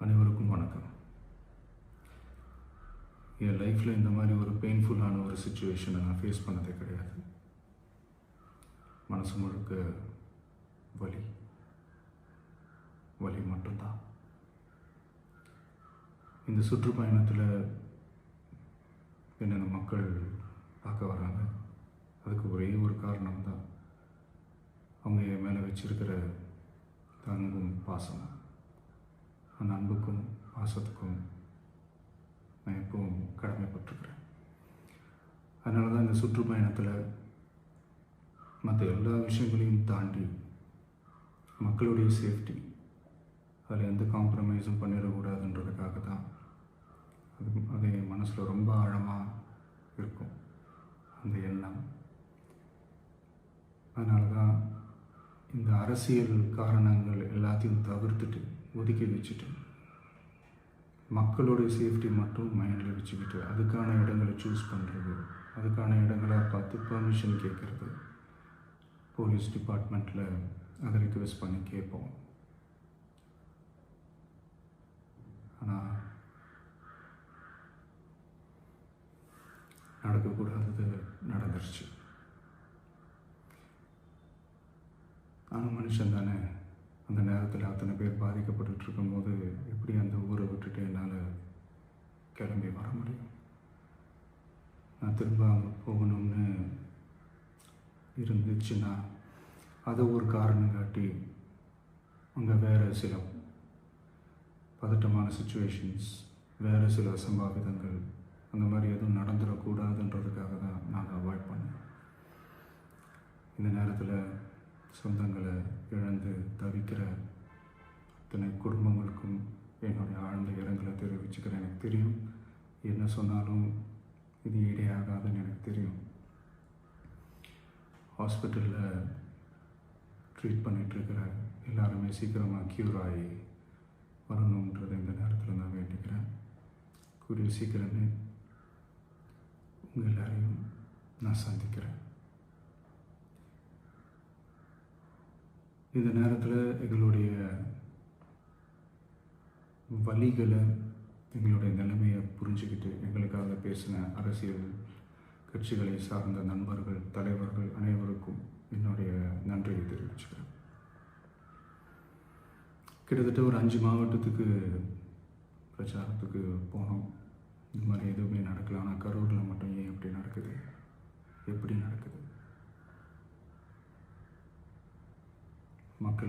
அனைவருக்கும் வணக்கம். என் லைஃப்பில் இந்த மாதிரி ஒரு பெயின்ஃபுல்லான ஒரு சுச்சுவேஷனை நான் ஃபேஸ் பண்ணதே கிடையாது. மனசு முழுக்க வலி வலி மட்டும்தான். இந்த சுற்றுப்பயணத்தில் என்னென்ன மக்கள் பார்க்க வராங்க, அதுக்கு ஒரே ஒரு காரணம் தான் அவங்க என் மேலே வச்சிருக்கிற அன்பும் பாசம். அந்த அன்புக்கும் பாசத்துக்கும் நான் எப்பவும் கடமைப்பட்டிருக்கிறேன். அதனால தான் இந்த சுற்றுப்பயணத்தில் மற்ற எல்லா விஷயங்களையும் தாண்டி மக்களுடைய சேஃப்டி, அதில் எந்த காம்ப்ரமைஸும் பண்ணிடக்கூடாதுன்றதுக்காக தான் அது என் மனசில் ரொம்ப ஆழமாக இருக்கும் அந்த எண்ணம். அதனால தான் இந்த அரசியல் காரணங்கள் எல்லாத்தையும் தவிர்த்துட்டு ஒதுக்கி வச்சுட்டு மக்களோட சேஃப்டி மட்டும் மைண்டில் வச்சுக்கிட்டு அதுக்கான இடங்களை சூஸ் பண்ணுறது, அதுக்கான இடங்களை பார்த்து பெர்மிஷன் கேட்குறது, போலீஸ் டிபார்ட்மெண்ட்டில் அதை ரிக்வெஸ்ட் பண்ணி கேட்போம். ஆனால் நடக்கக்கூடாதது நடந்துருச்சு. ஆனால் மனுஷன் தானே. அந்த நேரத்தில் அத்தனை பேர் பாதிக்கப்பட்டு இருக்கும்போது எப்படி அந்த ஊரை விட்டுட்டு என்னால் கிளம்பி வர முடியும்? நான் திரும்ப அங்கே போகணும்னு இருந்துச்சுன்னா அதை ஒரு காரணம் காட்டி அங்கே வேறு சில பதட்டமான சுச்சுவேஷன்ஸ், வேறு சில அசம்பாவிதங்கள் அந்த மாதிரி எதுவும் நடந்துடக்கூடாதுன்றதுக்காக தான் நான் அவாய்ட் பண்ணேன். இந்த நேரத்தில் சொந்தங்களை இழந்து தவிக்கிற அத்தனை குடும்பங்களுக்கும் என்னுடைய ஆழ்ந்த இரங்கலை தெரிவிச்சுக்கிறேன். எனக்கு தெரியும், என்ன சொன்னாலும் இது ஈடேயாகாதுன்னு எனக்கு தெரியும். ஹாஸ்பிட்டலில் ட்ரீட் பண்ணிகிட்ருக்கிற எல்லாருமே சீக்கிரமாக க்யூர் ஆகி வரணுன்றதை இந்த நேரத்தில் நான் வேண்டிக்கிறேன். கூடிய சீக்கிரமே உங்கள் எல்லாரையும் நான் சந்திக்கிறேன். இந்த நேரத்தில் எங்களுடைய வலிகளை, எங்களுடைய நிலைமையை புரிஞ்சுக்கிட்டு எங்களுக்காக பேசின அரசியல் கட்சிகளை சார்ந்த நண்பர்கள், தலைவர்கள் அனைவருக்கும் என்னுடைய நன்றியை தெரிவிச்சுக்கிறேன். கிட்டத்தட்ட ஒரு 5 மாவட்டத்துக்கு பிரச்சாரத்துக்கு போனோம். இந்த மாதிரி எதுவுமே நடக்கல. ஆனால் கரூரில் மட்டும் ஏன் எப்படி நடக்குது, எப்படி நடக்குது? மக்களுக்கு